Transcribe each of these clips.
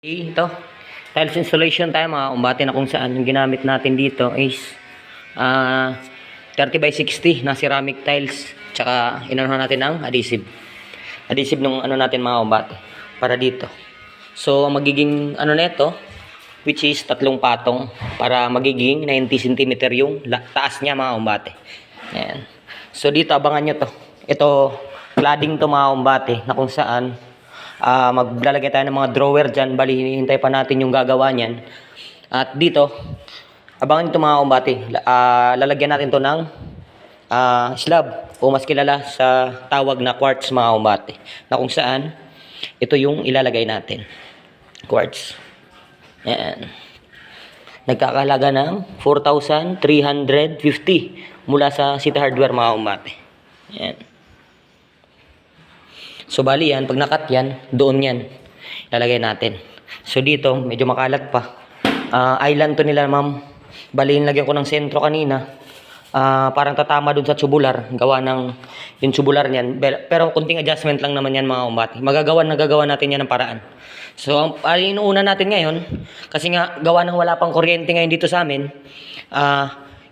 Ito, tiles installation tayo mga kumbate, na kung saan yung ginamit natin dito is 30 by 60 na ceramic tiles, tsaka inanuhan natin ng adhesive nung ano natin mga kumbate para dito. So magiging ano nito, which is tatlong patong para magiging 90 cm yung taas niya mga kumbate. Ayan. So dito abangan nyo to, ito cladding to mga kumbate, na kung saan maglalagay tayo ng mga drawer dyan. Bali, hinihintay pa natin yung gagawa niyan. At dito, abangan ito mga kumbate, lalagyan natin to ng slab, o mas kilala sa tawag na quartz mga kumbate, na kung saan ito yung ilalagay natin, quartz. Ayan. Nagkakalaga ng 4,350 mula sa City Hardware mga kumbate. Ayan. So bali yan, pag nakat yan, doon yan lalagay natin. So dito, medyo makalat pa. Island to nila ma'am. Bali, nilagyan ko ng sentro kanina. Parang tatama dun sa tubular. Gawa ng yung tubular niyan. Pero kunting adjustment lang naman yan mga kumbate. Nagagawa natin yan ng paraan. So ang inuuna natin ngayon, kasi nga gawa ng wala pang kuryente ngayon dito sa amin,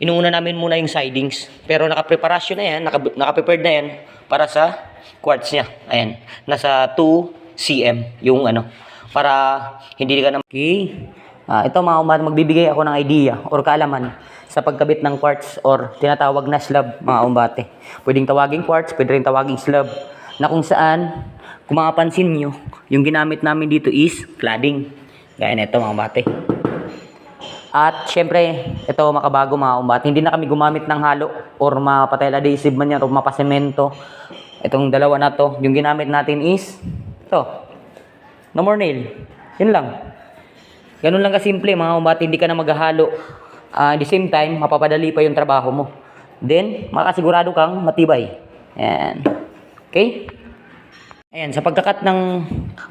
inuuna namin muna yung sidings. Pero nakapreparasyon na yan, nakaprepared na yan para sa quartz niya. Ayan, nasa 2 cm yung ano, para hindi ka na ito mga kumbate, magbibigay ako ng idea or kaalaman sa pagkabit ng quartz or tinatawag na slab mga kumbate. Pwedeng tawaging quartz, pwede rin tawaging slab, na kung saan, kung makapansin nyo, yung ginamit namin dito is cladding. Gaya nito mga kumbate. At syempre, ito makabago mga kumbate, hindi na kami gumamit ng halo or mapatile adhesive man yan o mapasemento. Itong dalawa na to, yung ginamit natin is ito, no more nail. Yun lang. Ganun lang kasimple mga kumbate, hindi ka na maghahalo. At the same time, mapapadali pa yung trabaho mo. Then, makasigurado kang matibay. Ayan. Okay? Ayan, sa pagkakat ng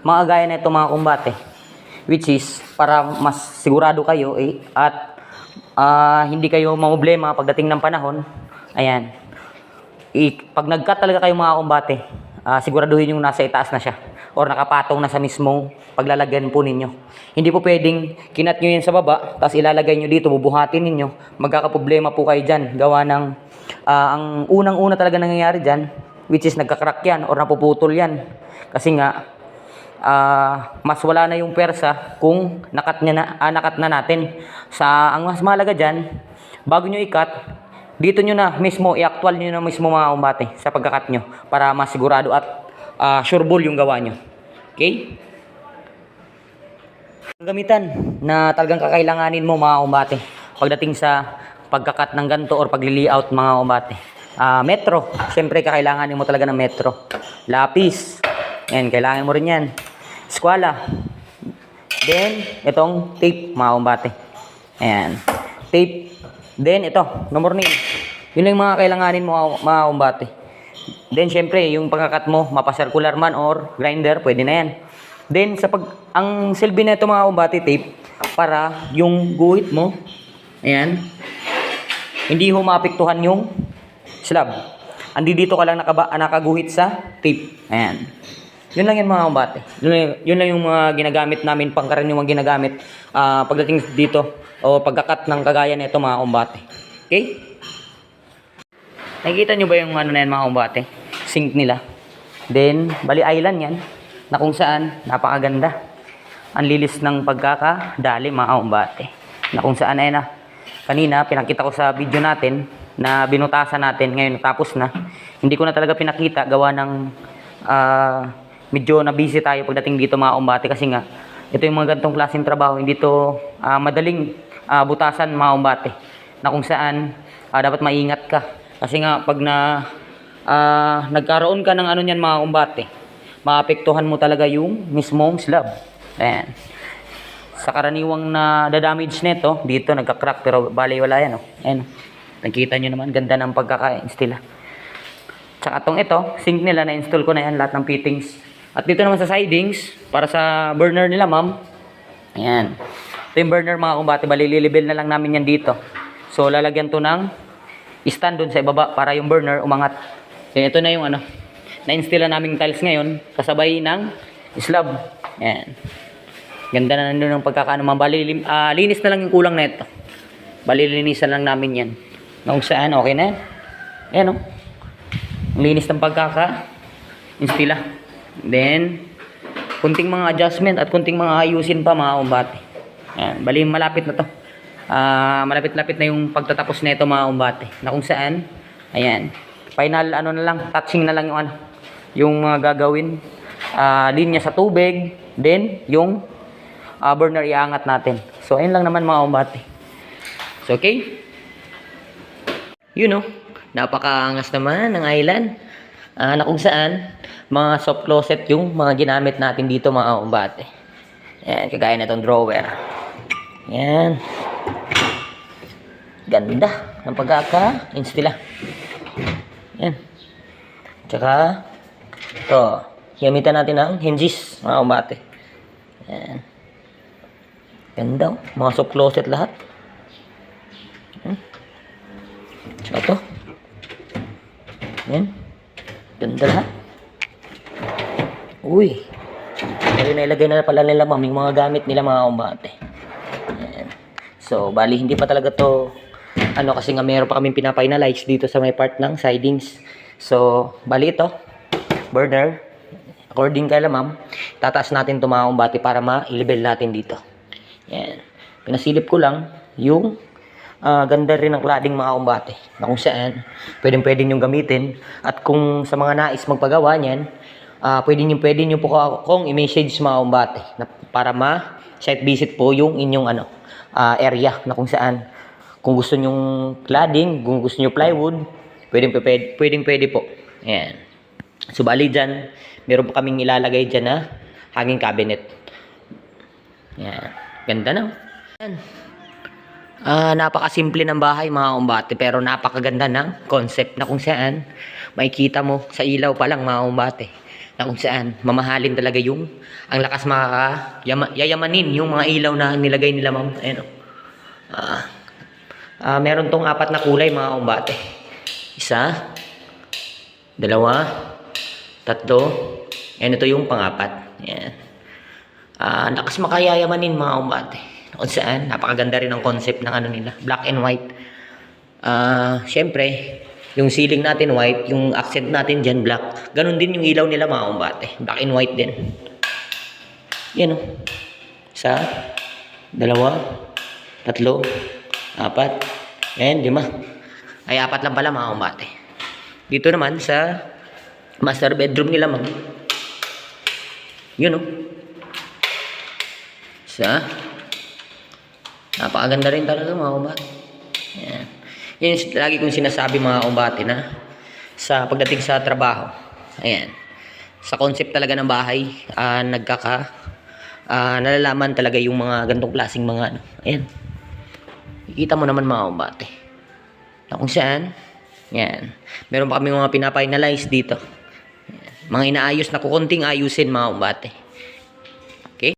mga gaya na ito mga kumbate, which is para mas sigurado kayo at hindi kayo mamoblema pagdating ng panahon. Ayan. Pag nag-cut talaga kayo mga kumbate, siguraduhin yung nasa itaas na siya or nakapatong na sa mismong paglalagyan po ninyo. Hindi po pwedeng kinat nyo yan sa baba tapos ilalagay nyo dito, bubuhatin ninyo, magkakaproblema po kayo dyan. Gawa ng ang unang-una talaga nangyayari dyan, which is nagkakrak yan or napuputol yan, kasi nga mas wala na yung persa kung nakat na natin. Ang mas mahalaga dyan, bago nyo i-cut, dito nyo na mismo, i-actual nyo na mismo mga kumbate sa pagkakat nyo para masigurado at sureball yung gawa nyo. Okay? Ang gamitan na talagang kakailanganin mo mga kumbate pagdating sa pagkakat ng ganto or pagli-layout mga kumbate. Metro, siyempre kakailanganin mo talaga ng metro. Lapis, yan, kailangan mo rin yan. Eskwala. Then, itong tape mga kumbate. Ayan, tape. Then ito, number 9. Yun lang yung mga kailanganin mo mga kumbate. Then syempre, yung pagkakat mo, mapa-circular man or grinder, pwede na yan. Then ang silbi na ito mga kumbate, tape, para yung guhit mo, ayan, hindi humapektuhan yung slab. Andi dito ka lang nakaguhit sa tape. Ayan. Yun lang yan mga kumbate. Yun lang yung mga ginagamit namin, pangkaraniwang ginagamit pagdating dito o pagkakat ng kagaya nito mga kumbate. Okay? Nakikita nyo ba yung ano na yan mga kumbate? Sink nila. Then, bali island yan, na kung saan napakaganda. Ang lilis ng pagkakadali mga kumbate. Na kung saan ay kanina pinakita ko sa video natin na binutasan natin, ngayon natapos na. Hindi ko na talaga pinakita gawa ng medyo na busy tayo pagdating dito mga kumbate, kasi nga ito yung mga ganitong klaseng trabaho, hindi to madaling butasan mga kumbate, na kung saan dapat maingat ka, kasi nga pag nagkaroon ka ng ano niyan mga kumbate, maapektuhan mo talaga yung mismong slab. Ayan. Sa karaniwang na damage nito dito, nagka-crack, pero bali wala yan. Ayan. Nakikita nyo naman, ganda ng pagkaka-install. Tsaka ito, sink nila, na-install ko na yan, lahat ng fittings. At dito naman sa sidings, para sa burner nila ma'am, ayan. Ito yung burner mga kumbate, bali lilibel na lang namin yan dito. So lalagyan to ng stand dun sa ibaba para yung burner umangat. Then ito na yung na-install na naming tiles ngayon, kasabay ng slab. Ayan. Ganda na nandun ng pagkakaano. Linis na lang yung kulang na ito. Balilinisan lang namin yan. Kung saan, okay na yan. Ayan, oh. Ang linis ng pagkaka-instila. Then, kunting mga adjustment at kunting mga ayusin pa mga umbate. Ayan, bali malapit na to. Malapit-lapit na yung pagtatapos na ito mga umbate. Na kung saan, ayan. Final ano na lang, touching na lang yung ano. Yung mga gagawin. Linya sa tubig. Then, yung burner iangat natin. So, ayun lang naman mga umbate. So, okay. You know, napakaangas naman ng island. Na kung saan, mga soft closet yung mga ginamit natin dito mga umbate. Yan, kagaya na itong drawer. Yan. Ganda ng pagkaka-instila. Yan. Tsaka, ito, gamitan natin ng hinges mga umbate. Yan. Ganda, mga soft closet lahat. Tsaka ito. Yan. Ganda lahat. Uy. Pero nailagay na pala nila ma'am yung mga gamit nila mga umbate. Yan. So, bali hindi pa talaga to kasi nga meron pa kaming pinafinalize dito sa may part ng sidings. So, bali ito. Burner. According kay ma'am, tataas natin ito mga umbate para ma-level natin dito. Yan. Pinasilip ko lang yung ganda rin ng cladding mga umbate na kung saan pwede nyo gamitin at kung sa mga nais magpagawa niyan pwede nyo po kung i-message mga umbate na para ma-site visit po yung inyong area na kung saan kung gusto nyong cladding, kung gusto nyo plywood pwede po. Ayan. So bali dyan meron pa kaming ilalagay dyan na hanging cabinet. Ayan. Ganda na. Ayan. Napakasimple ng bahay mga umbate pero napakaganda ng concept na kung saan makikita mo sa ilaw pa lang mga umbate na kung saan mamahalin talaga yung ang lakas yayamanin yung mga ilaw na nilagay nila ma'am. Ayun, meron tong 4 na kulay mga umbate. 1, 2, 3, and ito yung pang-4. Ayan. Lakas makayayamanin mga umbate. Kung saan, napakaganda rin ang concept ng nila, black and white. Syempre, yung ceiling natin white, yung accent natin dyan black. Ganun din yung ilaw nila mga umbate, black and white din. Yan o. 1, 2, 3, 4, and 5. Ay, 4 lang pala mga umbate. Dito naman sa master bedroom nila ma'am. Yun o. Napakaganda rin talaga mga umbate. Yan. Yan yung lagi kong sinasabi mga umbate na sa pagdating sa trabaho. Ayan. Sa concept talaga ng bahay, nalalaman talaga yung mga ganitong klaseng mga Ayan. Ikita mo naman mga umbate. Na kung saan, yan. Meron pa kami mga pinafinalize dito. Ayan. Mga inaayos na kukunting ayusin mga umbate.